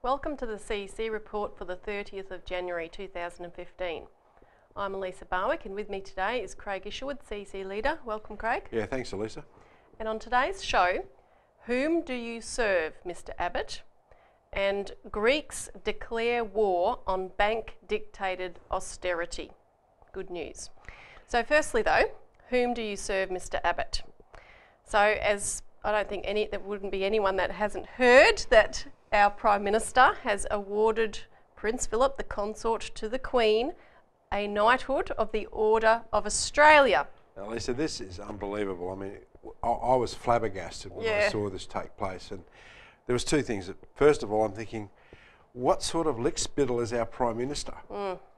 Welcome to the CEC Report for the 30th of January 2015. I'm Elisa Barwick, and with me today is Craig Isherwood, CEC Leader. Welcome, Craig. Yeah, thanks, Elisa. And on today's show, whom do you serve, Mr. Abbott? And Greeks declare war on bank-dictated austerity. Good news. So firstly though, whom do you serve, Mr. Abbott? So as I don't think there wouldn't be anyone that hasn't heard that our Prime Minister has awarded Prince Philip, the consort to the Queen, a knighthood of the Order of Australia. Now, Lisa, this is unbelievable. I mean, I was flabbergasted when I saw this take place, and there was two things. First of all, I'm thinking, what sort of lickspittle is our Prime Minister?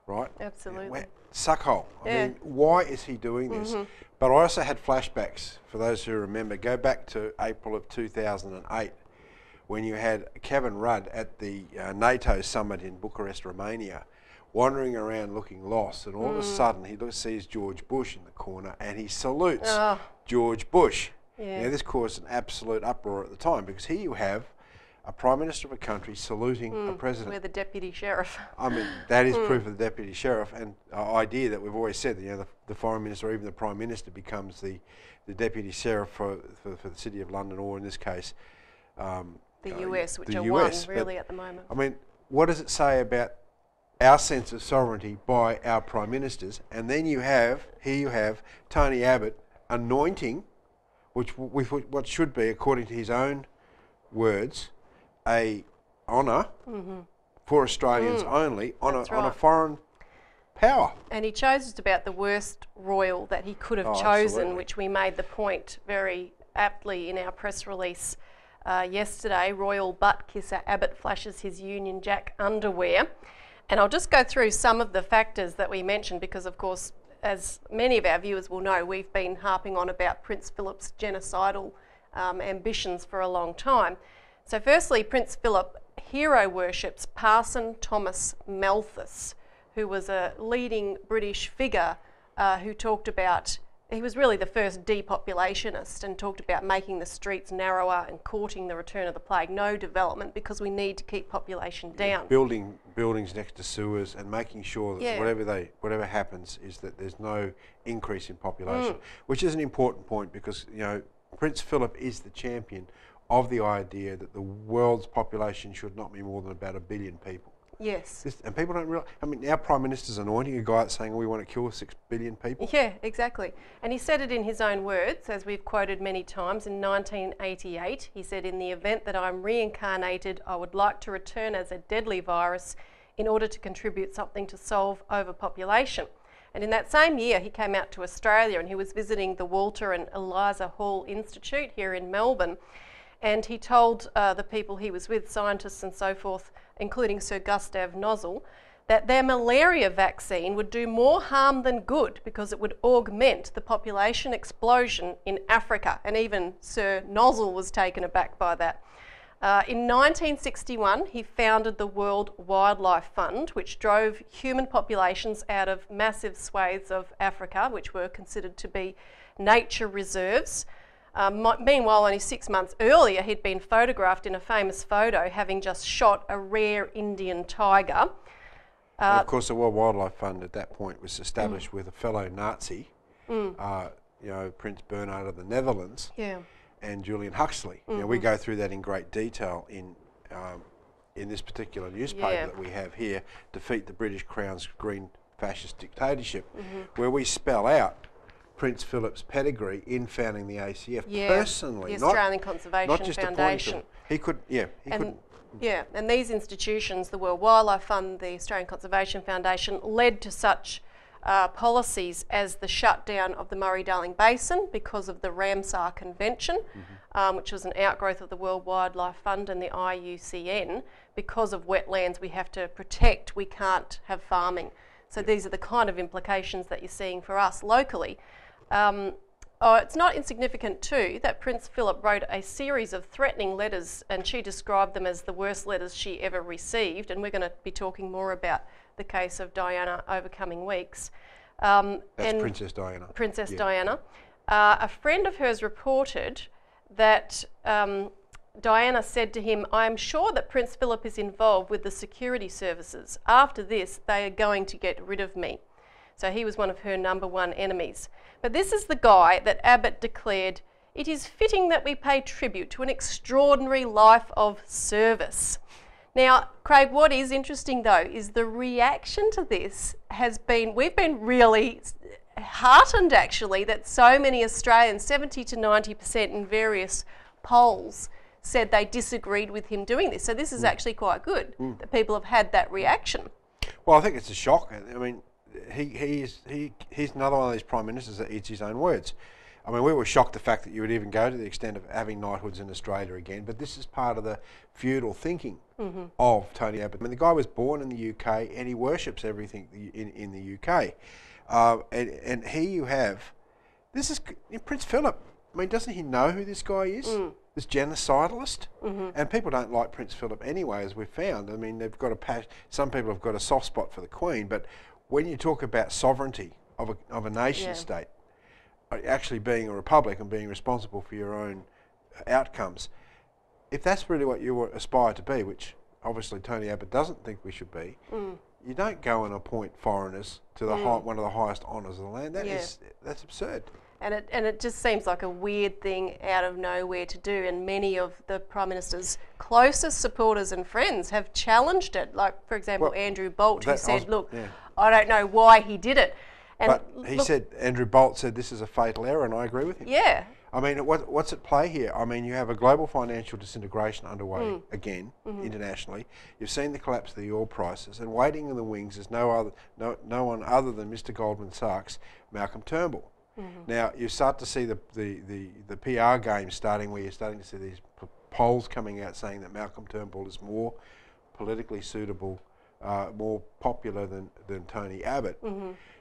Right? Absolutely. Suckhole. I mean, why is he doing this? But I also had flashbacks, for those who remember, go back to April of 2008, when you had Kevin Rudd at the NATO summit in Bucharest, Romania, wandering around looking lost, and all of a sudden he sees George Bush in the corner and he salutes George Bush. Now, this caused an absolute uproar at the time, because here you have a Prime Minister of a country saluting a President. We're the Deputy Sheriff. I mean, that is proof of the Deputy Sheriff, and idea that we've always said that, you know, the Foreign Minister or even the Prime Minister becomes the Deputy Sheriff for the City of London, or in this case, the US, which are one really at the moment. I mean, what does it say about our sense of sovereignty by our Prime Ministers? And then here you have Tony Abbott anointing, what should be, according to his own words, a honour for Australians only on a foreign power. And he chose just about the worst royal that he could have chosen, absolutely. Which we made the point very aptly in our press release yesterday. Royal butt kisser Abbott flashes his Union Jack underwear. And I'll just go through some of the factors that we mentioned, because of course, as many of our viewers will know, we've been harping on about Prince Philip's genocidal ambitions for a long time. So firstly, Prince Philip hero worships Parson Thomas Malthus, who was a leading British figure who talked about, he was really the first depopulationist, and talked about making the streets narrower and courting the return of the plague. No development, because we need to keep population down. Building buildings next to sewers and making sure that whatever happens is that there's no increase in population, which is an important point, because, you know, Prince Philip is the champion of the idea that the world's population should not be more than about 1 billion people. Yes. And people don't realise, I mean, our Prime Minister's anointing a guy that's saying we want to kill 6 billion people. Yeah, exactly. And he said it in his own words, as we've quoted many times. In 1988, he said, "In the event that I'm reincarnated, I would like to return as a deadly virus in order to contribute something to solve overpopulation." And in that same year, he came out to Australia, and he was visiting the Walter and Eliza Hall Institute here in Melbourne. And he told the people he was with, scientists and so forth, including Sir Gustav Nozzle, that their malaria vaccine would do more harm than good, because it would augment the population explosion in Africa. And even Sir Nozzle was taken aback by that. In 1961, he founded the World Wildlife Fund, which drove human populations out of massive swathes of Africa, which were considered to be nature reserves. Meanwhile, only 6 months earlier, he'd been photographed in a famous photo having just shot a rare Indian tiger. And of course, the World Wildlife Fund at that point was established with a fellow Nazi, you know, Prince Bernhard of the Netherlands, and Julian Huxley. You know, we go through that in great detail in this particular newspaper that we have here, Defeat the British Crown's Green Fascist Dictatorship, where we spell out Prince Philip's pedigree in founding the ACF personally, the Australian Conservation not just Foundation. He could, and these institutions, the World Wildlife Fund, the Australian Conservation Foundation, led to such policies as the shutdown of the Murray-Darling Basin because of the Ramsar Convention, which was an outgrowth of the World Wildlife Fund and the IUCN. Because of wetlands we have to protect, we can't have farming. So these are the kind of implications that you're seeing for us locally. It's not insignificant too that Prince Philip wrote a series of threatening letters, and she described them as the worst letters she ever received, and we're going to be talking more about the case of Diana over coming weeks. That's Princess Diana. Princess Diana. A friend of hers reported that Diana said to him, "I am sure that Prince Philip is involved with the security services. After this, they are going to get rid of me." So he was one of her number one enemies. But this is the guy that Abbott declared, "It is fitting that we pay tribute to an extraordinary life of service." Now, Craig, what is interesting though is the reaction to this has been, we've been really heartened actually that so many Australians, 70 to 90% in various polls, said they disagreed with him doing this. So this is actually quite good that people have had that reaction. Well, I think it's a shock. I mean, he's another one of these prime ministers that eats his own words. I mean, we were shocked the fact that you would even go to the extent of having knighthoods in Australia again, but this is part of the feudal thinking of Tony Abbott. I mean, the guy was born in the UK and he worships everything in the UK. And here you have, this is Prince Philip. I mean, doesn't he know who this guy is? This genocidalist? And people don't like Prince Philip anyway, as we've found. I mean, they've got some people have got a soft spot for the Queen, but when you talk about sovereignty of a nation state, actually being a republic and being responsible for your own outcomes, if that's really what you aspire to be, which obviously Tony Abbott doesn't think we should be, you don't go and appoint foreigners to the one of the highest honours of the land. That's absurd. And it just seems like a weird thing out of nowhere to do, and many of the Prime Minister's closest supporters and friends have challenged it. Like, for example, Andrew Bolt, who said, look, I don't know why he did it. And but he said, Andrew Bolt said this is a fatal error, and I agree with him. Yeah. I mean, what's at play here? I mean, you have a global financial disintegration underway again, internationally. You've seen the collapse of the oil prices, and waiting in the wings is no one other than Mr. Goldman Sachs, Malcolm Turnbull. Now, you start to see the PR game starting, where you're starting to see these polls coming out saying that Malcolm Turnbull is more politically suitable, more popular than Tony Abbott.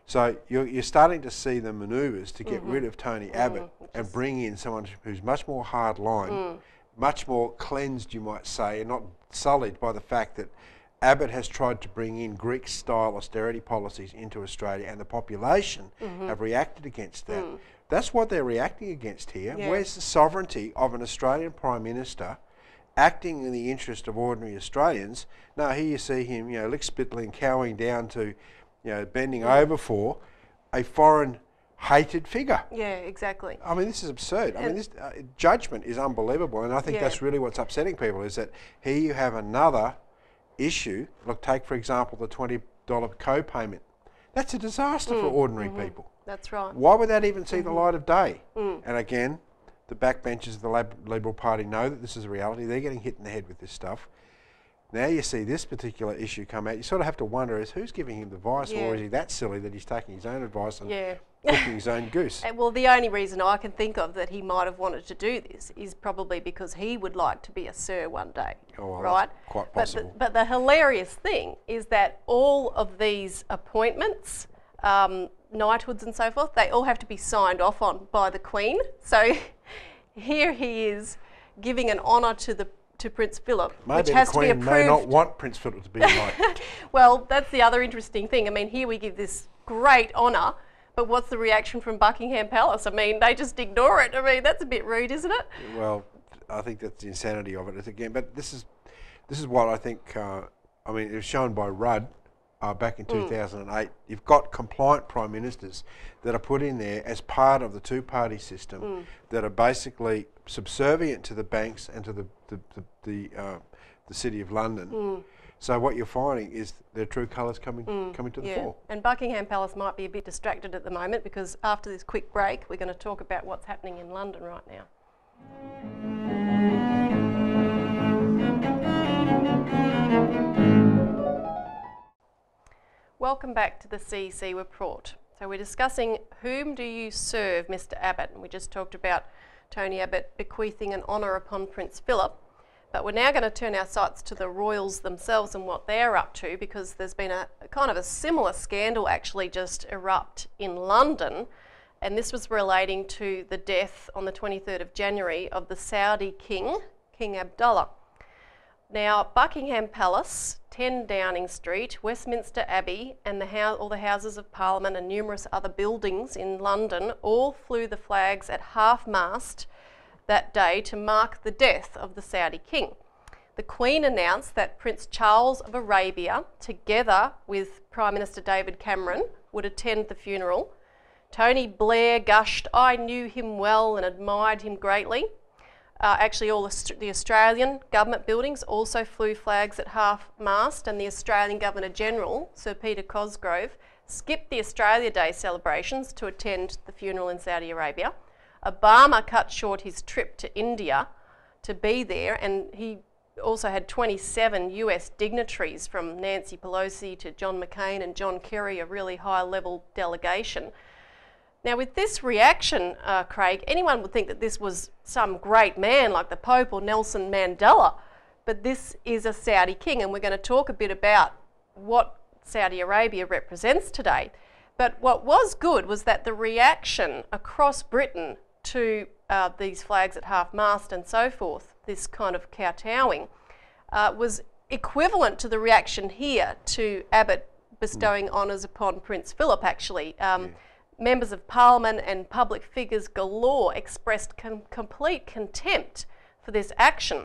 So you're starting to see the manoeuvres to get rid of Tony Abbott and bring in someone who's much more hardline, much more cleansed, you might say, and not sullied by the fact that Abbott has tried to bring in Greek-style austerity policies into Australia, and the population have reacted against that. That's what they're reacting against here. Where's the sovereignty of an Australian Prime Minister acting in the interest of ordinary Australians? No, here you see him, lick-spittling, cowing down to, bending over for a foreign hated figure. Yeah, exactly. I mean, this is absurd. I mean, this judgment is unbelievable, and I think that's really what's upsetting people, is that here you have another issue. Look, take for example the $20 co-payment. That's a disaster for ordinary people. That's right. Why would that even see the light of day? And again, the backbenchers of the Liberal Party know that this is a reality. They're getting hit in the head with this stuff. Now you see this particular issue come out, you sort of have to wonder, who's giving him the advice, or is he that silly that he's taking his own advice and cooking his own goose? Well, the only reason I can think of that he might have wanted to do this is probably because he would like to be a Sir one day, right? That's quite possible. But the hilarious thing is that all of these appointments, knighthoods and so forth, they all have to be signed off on by the Queen. So here he is giving an honour to Prince Philip, which has to be approved. May not want Prince Philip to be a knight. Well, that's the other interesting thing. I mean, here we give this great honour, but what's the reaction from Buckingham Palace? I mean, they just ignore it. I mean, that's a bit rude, isn't it? Well, I think that's the insanity of it again. But this is what I think. I mean, it was shown by Rudd back in 2008. You've got compliant prime ministers that are put in there as part of the two-party system that are basically subservient to the banks and to the City of London. So what you're finding is their true colours coming to the fore. And Buckingham Palace might be a bit distracted at the moment, because after this quick break, we're going to talk about what's happening in London right now. Welcome back to the CEC Report. So we're discussing, whom do you serve, Mr. Abbott? And we just talked about Tony Abbott bequeathing an honour upon Prince Philip. But we're now going to turn our sights to the royals themselves and what they're up to, because there's been a kind of a similar scandal actually just erupt in London. And this was relating to the death on the 23rd of January of the Saudi king, King Abdullah. Now, Buckingham Palace, 10 Downing Street, Westminster Abbey, and all the Houses of Parliament and numerous other buildings in London all flew the flags at half-mast that day to mark the death of the Saudi king. The Queen announced that Prince Charles of Arabia, together with Prime Minister David Cameron, would attend the funeral. Tony Blair gushed, "I knew him well and admired him greatly." Actually, all the Australian government buildings also flew flags at half-mast, and the Australian Governor-General, Sir Peter Cosgrove, skipped the Australia Day celebrations to attend the funeral in Saudi Arabia. Obama cut short his trip to India to be there, and he also had 27 US dignitaries, from Nancy Pelosi to John McCain and John Kerry, a really high-level delegation. Now, with this reaction, Craig, anyone would think that this was some great man like the Pope or Nelson Mandela, but this is a Saudi king, and we're going to talk a bit about what Saudi Arabia represents today. But what was good was that the reaction across Britain to these flags at half-mast and so forth, this kind of kowtowing, was equivalent to the reaction here to Abbott bestowing honours upon Prince Philip, actually. Members of Parliament and public figures galore expressed complete contempt for this action.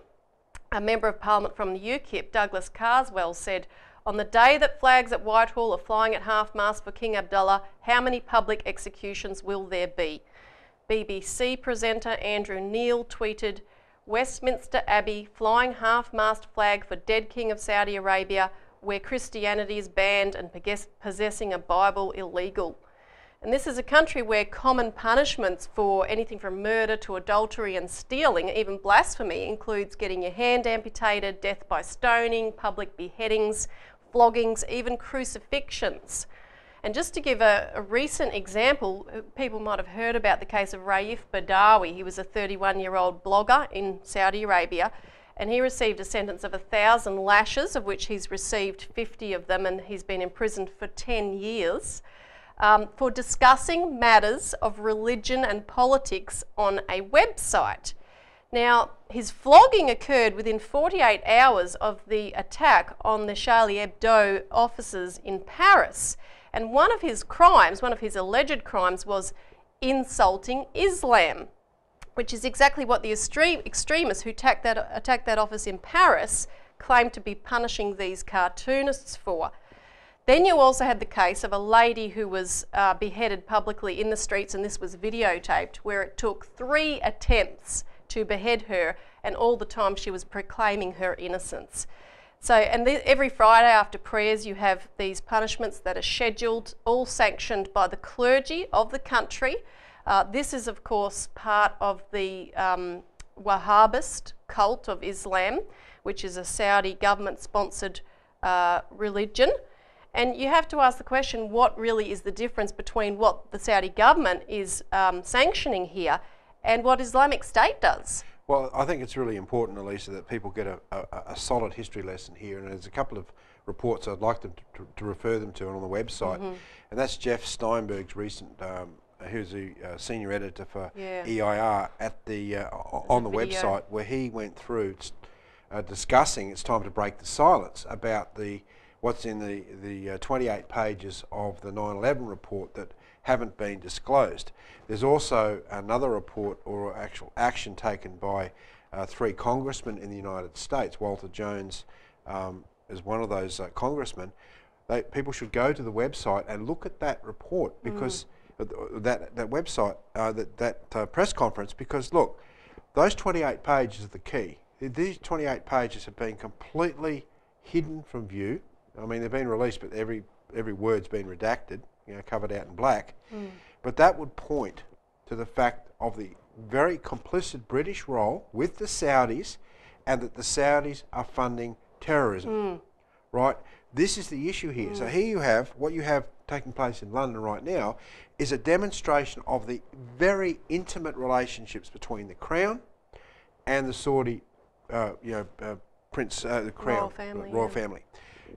A Member of Parliament from the UKIP, Douglas Carswell, said, "On the day that flags at Whitehall are flying at half-mast for King Abdullah, how many public executions will there be?" BBC presenter Andrew Neil tweeted, "Westminster Abbey flying half-mast flag for dead King of Saudi Arabia, where Christianity is banned and possessing a Bible illegal." And this is a country where common punishments for anything from murder to adultery and stealing, even blasphemy, includes getting your hand amputated, death by stoning, public beheadings, floggings, even crucifixions. And just to give a recent example, people might have heard about the case of Raif Badawi. He was a 31-year-old blogger in Saudi Arabia, and he received a sentence of 1,000 lashes, of which he's received 50 of them, and he's been imprisoned for 10 years. For discussing matters of religion and politics on a website. Now, his flogging occurred within 48 hours of the attack on the Charlie Hebdo offices in Paris. And one of his alleged crimes, was insulting Islam, which is exactly what the extremists who attacked that office in Paris claimed to be punishing these cartoonists for. Then you also had the case of a lady who was beheaded publicly in the streets, and this was videotaped, where it took 3 attempts to behead her, and all the time she was proclaiming her innocence. So, and every Friday after prayers you have these punishments that are scheduled, all sanctioned by the clergy of the country. This is, of course, part of the Wahhabist cult of Islam, which is a Saudi government-sponsored religion. And you have to ask the question, what really is the difference between what the Saudi government is sanctioning here and what Islamic State does? Well, I think it's really important, Elisa, that people get a solid history lesson here, and there's a couple of reports I'd like them to refer them to on the website, and that's Jeff Steinberg's recent, who's the senior editor for EIR, at the on the website, where he went through discussing It's Time to Break the Silence about what's in the 28 pages of the 9/11 report that haven't been disclosed. There's also another report or actual action taken by 3 congressmen in the United States. Walter Jones is one of those congressmen. People should go to the website and look at that report, because that website, that press conference, because look, those 28 pages are the key. These 28 pages have been completely hidden from view. I mean, they've been released, but every word's been redacted, covered out in black. But that would point to the fact of the very complicit British role with the Saudis, and that the Saudis are funding terrorism, right? This is the issue here. So here you have, what you have taking place in London right now is a demonstration of the very intimate relationships between the Crown and the Saudi, Prince, the Crown, royal family.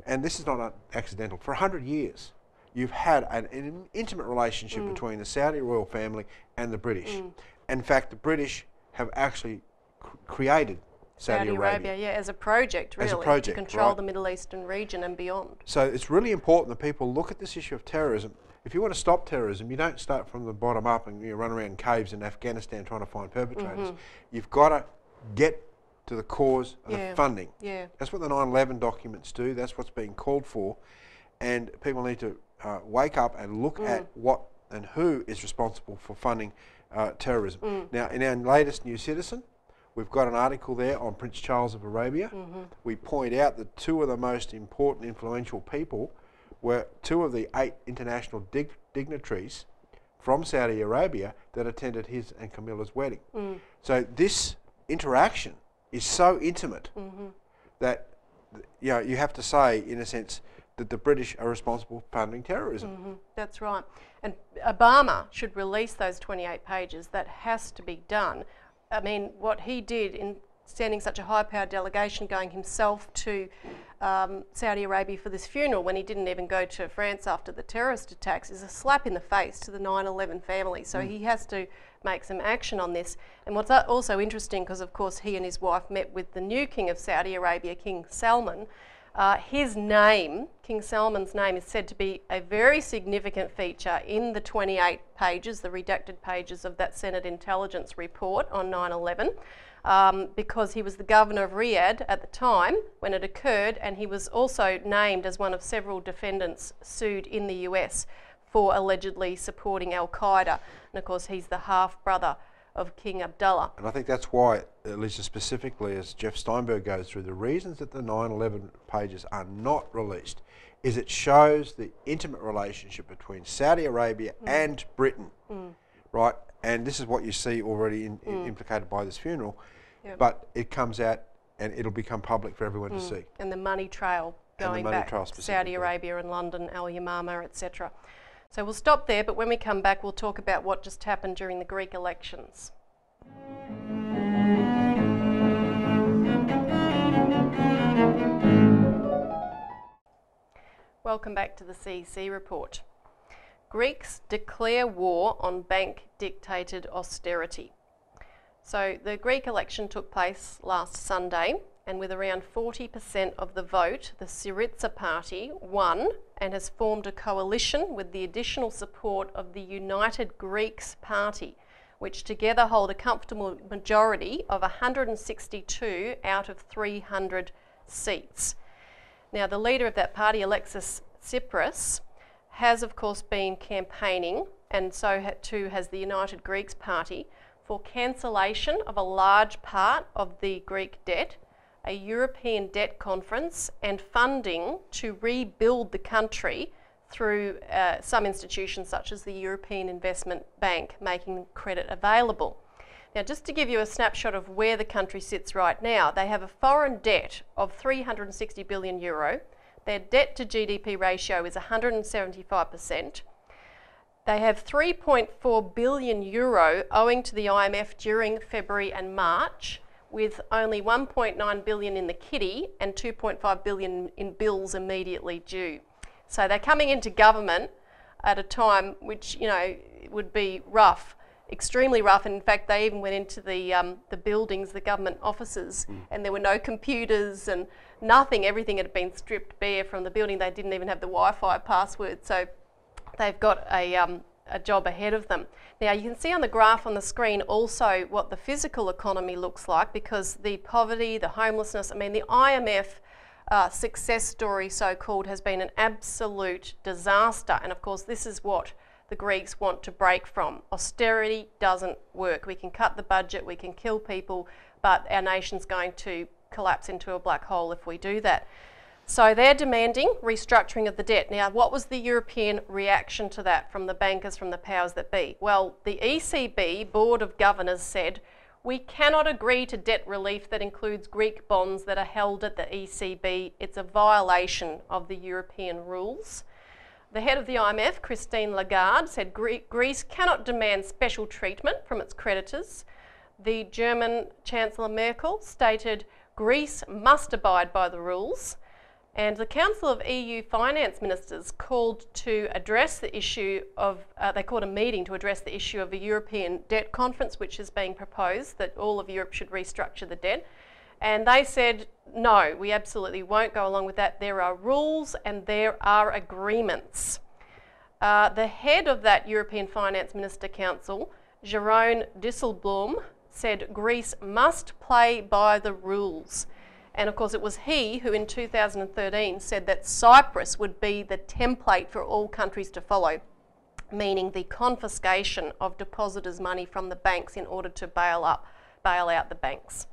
And this is not accidental. For 100 years, you've had an intimate relationship between the Saudi royal family and the British. In fact, the British have actually created Saudi Arabia, as a project, really, to control the Middle Eastern region and beyond. So it's really important that people look at this issue of terrorism if you want to stop terrorism, you don't start from the bottom up and run around caves in Afghanistan trying to find perpetrators. You've got to get to the cause of the funding. That's what the 9/11 documents do. That's what's being called for. And people need to wake up and look at what and who is responsible for funding terrorism. Now, in our latest New Citizen, we've got an article there on Prince Charles of Arabia. We point out that two of the most important, influential people were two of the 8 international dignitaries from Saudi Arabia that attended his and Camilla's wedding. So this interaction is so intimate that you have to say, in a sense, that the British are responsible for funding terrorism. That's right. And Obama should release those 28 pages. That has to be done. I mean, what he did in sending such a high-powered delegation, going himself to Saudi Arabia for this funeral when he didn't even go to France after the terrorist attacks, is a slap in the face to the 9/11 family. So he has to make some action on this. And what's also interesting, because of course he and his wife met with the new King of Saudi Arabia, King Salman. His name, King Salman's name, is said to be a very significant feature in the 28 pages, the redacted pages of that Senate intelligence report on 9/11. Because he was the governor of Riyadh at the time when it occurred, and he was also named as one of several defendants sued in the US for allegedly supporting Al-Qaeda. And of course he's the half-brother of King Abdullah. And I think that's why, Elisa, specifically, as Jeff Steinberg goes through, the reasons that the 9/11 pages are not released is it shows the intimate relationship between Saudi Arabia and Britain, right? And this is what you see already implicated by this funeral. But it comes out and it'll become public for everyone to see. And the money trail going back to Saudi Arabia and London, Al Yamama, etc. So we'll stop there, but when we come back we'll talk about what just happened during the Greek elections. Welcome back to the CEC Report. Greeks declare war on bank-dictated austerity. So the Greek election took place last Sunday, and with around 40% of the vote, the Syriza party won and has formed a coalition with the additional support of the United Greeks party, which together hold a comfortable majority of 162 out of 300 seats. Now, the leader of that party, Alexis Tsipras, has of course been campaigning, and so too has the United Greeks party, for cancellation of a large part of the Greek debt, a European debt conference, and funding to rebuild the country through some institutions such as the European Investment Bank, making credit available. Now, just to give you a snapshot of where the country sits right now, they have a foreign debt of 360 billion euro. Their debt to GDP ratio is 175%. They have 3.4 billion euro owing to the IMF during February and March, with only 1.9 billion in the kitty and 2.5 billion in bills immediately due. So they're coming into government at a time which, would be rough, extremely rough. And in fact, they even went into the buildings, the government offices, and there were no computers and nothing. Everything had been stripped bare from the building. They didn't even have the Wi-Fi password. So they've got a job ahead of them. Now, you can see on the graph on the screen also what the physical economy looks like, because the poverty, the homelessness, the IMF success story, so-called, has been an absolute disaster. And of course, this is what the Greeks want to break from. Austerity doesn't work. We can cut the budget, we can kill people, but our nation's going to collapse into a black hole if we do that. So they're demanding restructuring of the debt. Now, what was the European reaction to that from the bankers, from the powers that be? Well, the ECB Board of Governors said, we cannot agree to debt relief that includes Greek bonds that are held at the ECB. It's a violation of the European rules. The head of the IMF, Christine Lagarde, said Greece cannot demand special treatment from its creditors. The German Chancellor Merkel stated Greece must abide by the rules. And the Council of EU Finance Ministers called to address the issue of, they called a meeting to address the issue of a European debt conference, which is being proposed, that all of Europe should restructure the debt. And they said, no, we absolutely won't go along with that. There are rules and there are agreements. The head of that European Finance Minister Council, Jeroen Dijsselbloem, said Greece must play by the rules. And of course it was he who in 2013 said that Cyprus would be the template for all countries to follow, meaning the confiscation of depositors' money from the banks in order to bail out the banks.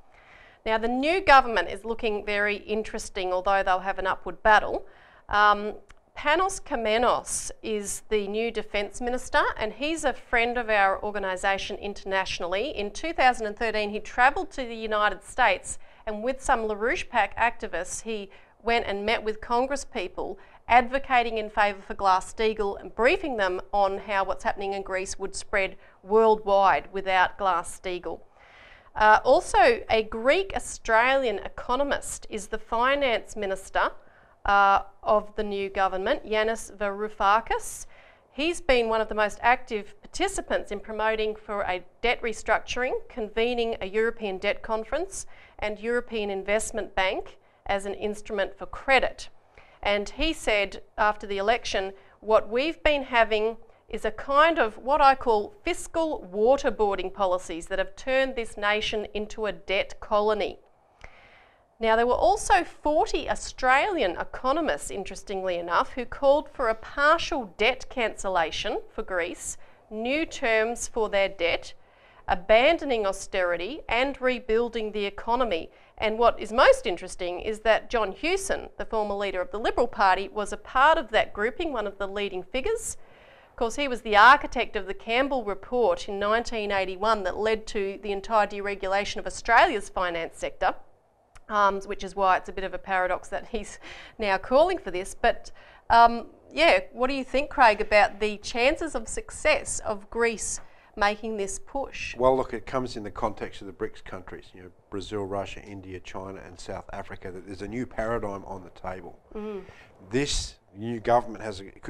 Now the new government is looking very interesting, although they'll have an upward battle. Panos Kamenos is the new Defence Minister, and he's a friend of our organisation internationally. In 2013 he travelled to the United States, and with some LaRouche PAC activists he went and met with Congress people advocating in favour for Glass-Steagall and briefing them on how what's happening in Greece would spread worldwide without Glass-Steagall. Also, a Greek-Australian economist is the Finance Minister of the new government, Yanis Varoufakis. He's been one of the most active participants in promoting for a debt restructuring, convening a European debt conference and European Investment Bank as an instrument for credit. And he said after the election, what we've been having is a kind of what I call fiscal waterboarding policies that have turned this nation into a debt colony. Now, there were also 40 Australian economists, interestingly enough, who called for a partial debt cancellation for Greece, new terms for their debt, abandoning austerity and rebuilding the economy. And what is most interesting is that John Hewson, the former leader of the Liberal Party, was a part of that grouping, one of the leading figures. Of course, he was the architect of the Campbell Report in 1981 that led to the entire deregulation of Australia's finance sector. Which is why it's a bit of a paradox that he's now calling for this. But yeah, what do you think, Craig, about the chances of success of Greece making this push? Well, look, it comes in the context of the BRICS countries, you know, Brazil, Russia, India, China and South Africa, that there's a new paradigm on the table. This new government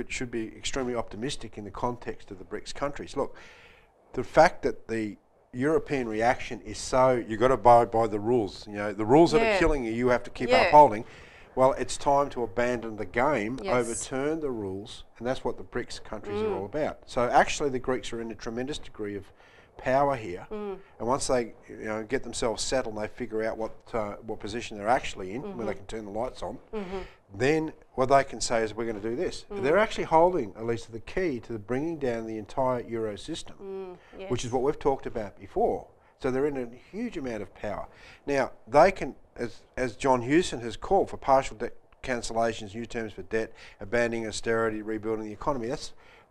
should be extremely optimistic in the context of the BRICS countries. Look, the fact that the European reaction is so, you've got to abide by the rules. You know, the rules that are killing you, you have to keep upholding. Well, it's time to abandon the game, overturn the rules, and that's what the BRICS countries are all about. So actually the Greeks are in a tremendous degree of power here, and once they get themselves settled and they figure out what position they're actually in, where they can turn the lights on, then what they can say is we're going to do this. They're actually holding, Elisa, the key to bringing down the entire Euro system, which is what we've talked about before. So they're in a huge amount of power. Now, they can, as John Hewson has called for partial debt cancellations, new terms for debt, abandoning austerity, rebuilding the economy.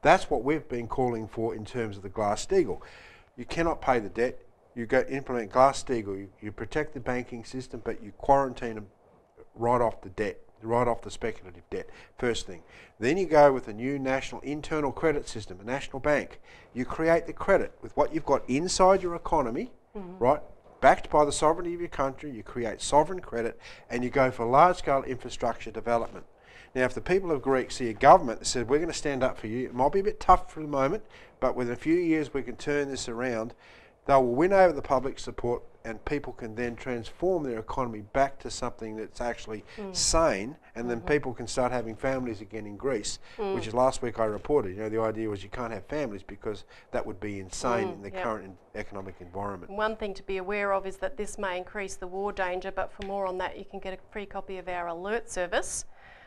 That's what we've been calling for in terms of the Glass-Steagall. You cannot pay the debt. You go implement Glass-Steagall. You protect the banking system, but you quarantine them right off the debt, right off the speculative debt. First thing. Then you go with a new national internal credit system, a national bank. You create the credit with what you've got inside your economy, right? Backed by the sovereignty of your country, you create sovereign credit, and you go for large-scale infrastructure development. Now, if the people of Greece see a government that said, we're going to stand up for you, it might be a bit tough for the moment, but within a few years we can turn this around, they will win over the public support, and people can then transform their economy back to something that's actually sane, and then people can start having families again in Greece, which is last week I reported. You know, the idea was you can't have families because that would be insane in the current economic environment. One thing to be aware of is that this may increase the war danger, but for more on that you can get a free copy of our alert service.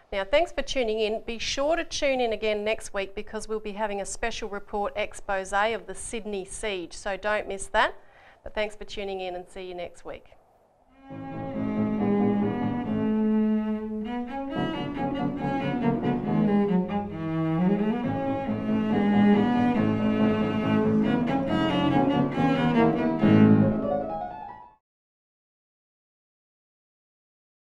Now, thanks for tuning in. Be sure to tune in again next week because we'll be having a special report expose of the Sydney siege, so don't miss that. But thanks for tuning in and see you next week.